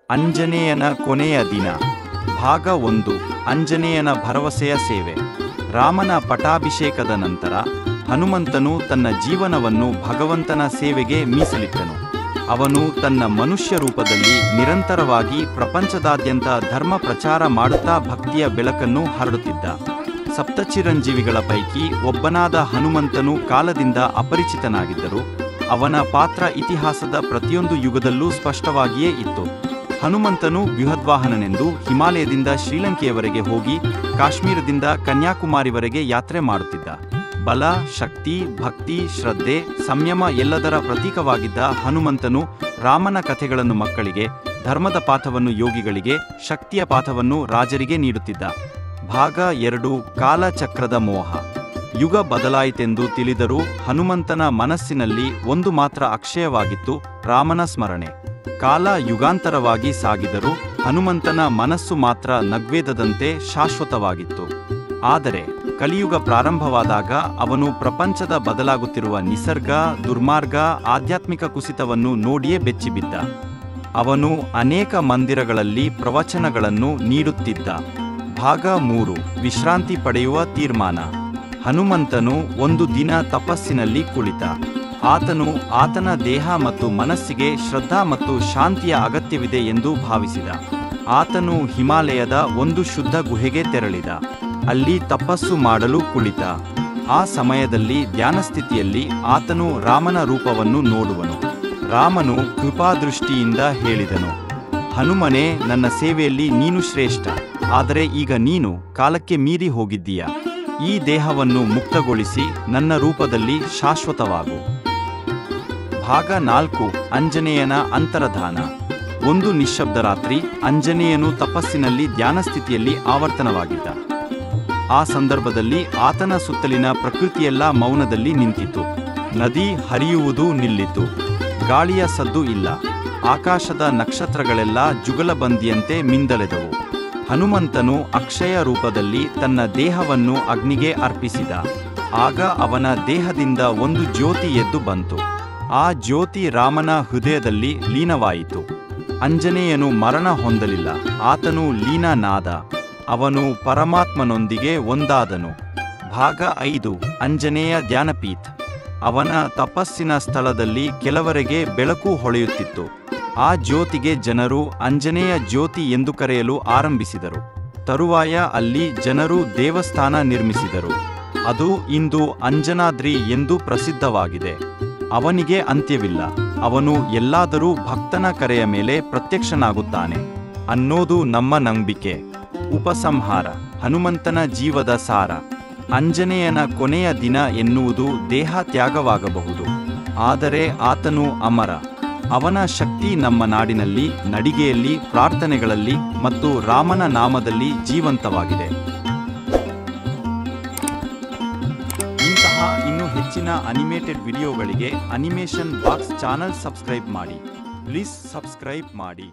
ಅಂಜನೇಯನ ಕೊನೆಯ ದಿನ ಭಾಗ 1 ಅಂಜನೇಯನ ಭರವಸೆಯ ಸೇವೆ. ರಾಮನ ಪಟ್ಟಾಭಿಷೇಕದ ನಂತರ ಹನುಮಂತನು ತನ್ನ ಜೀವನವನ್ನು ಭಗವಂತನ ಸೇವೆಗೆ ಮೀಸಲಿಟ್ಟನು. ಅವನು ತನ್ನ ಮನುಷ್ಯ ರೂಪದಲ್ಲಿ ನಿರಂತರವಾಗಿ ಪ್ರಪಂಚದಾದ್ಯಂತ ಧರ್ಮ ಪ್ರಚಾರ ಮಾಡುತ್ತಾ ಭಕ್ತಿಯ ಬೆಳಕನ್ನು ಹರಡುತ್ತಿದ್ದ. ಸಪ್ತಚಿರಂಜೀವಿಗಳ ಪೈಕಿ ಒಬ್ಬನಾದ ಹನುಮಂತನು ಕಾಲದಿಂದ ಅಪರಿಚಿತನಾಗಿದ್ದರೂ ಅವನ ಪಾತ್ರ ಇತಿಹಾಸದ ಪ್ರತಿಯೊಂದು ಯುಗದಲ್ಲೂ ಸ್ಪಷ್ಟವಾಗಿಯೇ ಇತ್ತು. ಹನುಮಂತನು ಬೃಹದ್ವಾಹನನೆಂದು ಹಿಮಾಲಯದಿಂದ ಶ್ರೀಲಂಕೆಯವರೆಗೆ ಹೋಗಿ ಕಾಶ್ಮೀರದಿಂದ ಕನ್ಯಾಕುಮಾರಿವರೆಗೆ ಯಾತ್ರೆ ಮಾಡುತ್ತಿದ್ದ. ಬಲ, ಶಕ್ತಿ, ಭಕ್ತಿ, ಶ್ರದ್ಧೆ, ಸಂಯಮ ಎಲ್ಲದರ ಪ್ರತೀಕವಾಗಿದ್ದ ಹನುಮಂತನು ರಾಮನ ಕಥೆಗಳನ್ನು ಮಕ್ಕಳಿಗೆ, ಧರ್ಮದ ಪಾಠವನ್ನು ಯೋಗಿಗಳಿಗೆ, ಶಕ್ತಿಯ ಪಾಠವನ್ನು ರಾಜರಿಗೆ ನೀಡುತ್ತಿದ್ದ. ಭಾಗ 2 ಕಾಲಚಕ್ರದ ಮೋಹ. ಯುಗ ಬದಲಾಯಿತೆಂದು ತಿಳಿದರೂ ಹನುಮಂತನ ಮನಸ್ಸಿನಲ್ಲಿ ಒಂದು ಮಾತ್ರ ಅಕ್ಷಯವಾಗಿತ್ತು, ರಾಮನ ಸ್ಮರಣೆ. ಕಾಲ ಯುಗಾಂತರವಾಗಿ ಸಾಗಿದರೂ ಹನುಮಂತನ ಮನಸ್ಸು ಮಾತ್ರ ನಗ್ವೇದದಂತೆ ಶಾಶ್ವತವಾಗಿತ್ತು. ಆದರೆ ಕಲಿಯುಗ ಪ್ರಾರಂಭವಾದಾಗ ಅವನು ಪ್ರಪಂಚದ ಬದಲಾಗುತ್ತಿರುವ ನಿಸರ್ಗ, ದುರ್ಮಾರ್ಗ, ಆಧ್ಯಾತ್ಮಿಕ ಕುಸಿತವನ್ನು ನೋಡಿಯೇ ಬೆಚ್ಚಿಬಿದ್ದ. ಅವನು ಅನೇಕ ಮಂದಿರಗಳಲ್ಲಿ ಪ್ರವಚನಗಳನ್ನು ನೀಡುತ್ತಿದ್ದ. ಭಾಗ 3 ವಿಶ್ರಾಂತಿ ಪಡೆಯುವ ತೀರ್ಮಾನ. ಹನುಮಂತನು ಒಂದು ದಿನ ತಪಸ್ಸಿನಲ್ಲಿ ಕುಳಿತ. ಆತನು ಆತನ ದೇಹ ಮತ್ತು ಮನಸ್ಸಿಗೆ ಶ್ರದ್ಧಾ ಮತ್ತು ಶಾಂತಿಯ ಅಗತ್ಯವಿದೆ ಎಂದು ಭಾವಿಸಿದ. ಆತನು ಹಿಮಾಲಯದ ಒಂದು ಶುದ್ಧ ಗುಹೆಗೆ ತೆರಳಿದ. ಅಲ್ಲಿ ತಪಸ್ಸು ಮಾಡಲು ಕುಳಿತ. ಆ ಸಮಯದಲ್ಲಿ ಧ್ಯಾನಸ್ಥಿತಿಯಲ್ಲಿ ಆತನು ರಾಮನ ರೂಪವನ್ನು ನೋಡುವನು. ರಾಮನು ಕೃಪಾದೃಷ್ಟಿಯಿಂದ ಹೇಳಿದನು, ಹನುಮನೇ, ನನ್ನ ಸೇವೆಯಲ್ಲಿ ನೀನು ಶ್ರೇಷ್ಠ. ಆದರೆ ಈಗ ನೀನು ಕಾಲಕ್ಕೆ ಮೀರಿ ಹೋಗಿದ್ದೀಯ. ಈ ದೇಹವನ್ನು ಮುಕ್ತಗೊಳಿಸಿ ನನ್ನ ರೂಪದಲ್ಲಿ ಶಾಶ್ವತವಾಗು. ಭಾಗ 4 ಅಂಜನೇಯನ ಅಂತರ್ಧಾನ. ಒಂದು ನಿಶ್ಶಬ್ದ ರಾತ್ರಿ ಅಂಜನೇಯನು ತಪಸ್ಸಿನಲ್ಲಿ ಧ್ಯಾನಸ್ಥಿತಿಯಲ್ಲಿ ಆವರ್ತನವಾಗಿದ್ದ. ಆ ಸಂದರ್ಭದಲ್ಲಿ ಆತನ ಸುತ್ತಲಿನ ಪ್ರಕೃತಿಯೆಲ್ಲ ಮೌನದಲ್ಲಿ ನಿಂತಿತು. ನದಿ ಹರಿಯುವುದು ನಿಲ್ಲಿತು. ಗಾಳಿಯ ಸದ್ದು ಇಲ್ಲ. ಆಕಾಶದ ನಕ್ಷತ್ರಗಳೆಲ್ಲ ಜುಗಲಬಂದಿಯಂತೆ ಮಿಂದಳೆದವು. ಹನುಮಂತನು ಅಕ್ಷಯ ರೂಪದಲ್ಲಿ ತನ್ನ ದೇಹವನ್ನು ಅಗ್ನಿಗೆ ಅರ್ಪಿಸಿದ. ಆಗ ಅವನ ದೇಹದಿಂದ ಒಂದು ಜ್ಯೋತಿ ಎದ್ದು ಬಂತು. ಆ ಜ್ಯೋತಿ ರಾಮನ ಹೃದಯದಲ್ಲಿ ಲೀನವಾಯಿತು. ಅಂಜನೇಯನು ಮರಣ ಹೊಂದಲಿಲ್ಲ, ಆತನು ಲೀನನಾದ. ಅವನು ಪರಮಾತ್ಮನೊಂದಿಗೆ ಒಂದಾದನು. ಭಾಗ 5 ಅಂಜನೇಯ ಧ್ಯಾನಪೀಠ. ಅವನ ತಪಸ್ಸಿನ ಸ್ಥಳದಲ್ಲಿ ಕೆಲವರೆಗೆ ಬೆಳಕು ಹೊಳೆಯುತ್ತಿತ್ತು. ಆ ಜ್ಯೋತಿಗೆ ಜನರು ಅಂಜನೇಯ ಜ್ಯೋತಿ ಎಂದು ಕರೆಯಲು ಆರಂಭಿಸಿದರು. ತರುವಾಯ ಅಲ್ಲಿ ಜನರು ದೇವಸ್ಥಾನ ನಿರ್ಮಿಸಿದರು. ಅದು ಇಂದು ಅಂಜನಾದ್ರಿ ಎಂದು ಪ್ರಸಿದ್ಧವಾಗಿದೆ. ಅವನಿಗೆ ಅಂತ್ಯವಿಲ್ಲ. ಅವನು ಎಲ್ಲಾದರೂ ಭಕ್ತನ ಕರೆಯ ಮೇಲೆ ಪ್ರತ್ಯಕ್ಷನಾಗುತ್ತಾನೆ ಅನ್ನೋದು ನಮ್ಮ ನಂಬಿಕೆ. ಉಪಸಂಹಾರ. ಹನುಮಂತನ ಜೀವದ ಸಾರ. ಅಂಜನೇಯನ ಕೊನೆಯ ದಿನ ಎನ್ನುವುದು ದೇಹ ತ್ಯಾಗವಾಗಬಹುದು, ಆದರೆ ಆತನು ಅಮರ. ಅವನ ಶಕ್ತಿ ನಮ್ಮ ನಾಡಿನಲ್ಲಿ, ನಡಿಗೆಯಲ್ಲಿ, ಪ್ರಾರ್ಥನೆಗಳಲ್ಲಿ ಮತ್ತು ರಾಮನ ನಾಮದಲ್ಲಿ ಜೀವಂತವಾಗಿದೆ. ಇಂತಹ ಇನ್ನೂ ಹೆಚ್ಚಿನ ಅನಿಮೇಟೆಡ್ ವಿಡಿಯೋಗಳಿಗೆ ಅನಿಮೇಷನ್ ಬಾಕ್ಸ್ ಚಾನಲ್ ಸಬ್ಸ್ಕ್ರೈಬ್ ಮಾಡಿ. ಪ್ಲೀಸ್ ಸಬ್ಸ್ಕ್ರೈಬ್ ಮಾಡಿ.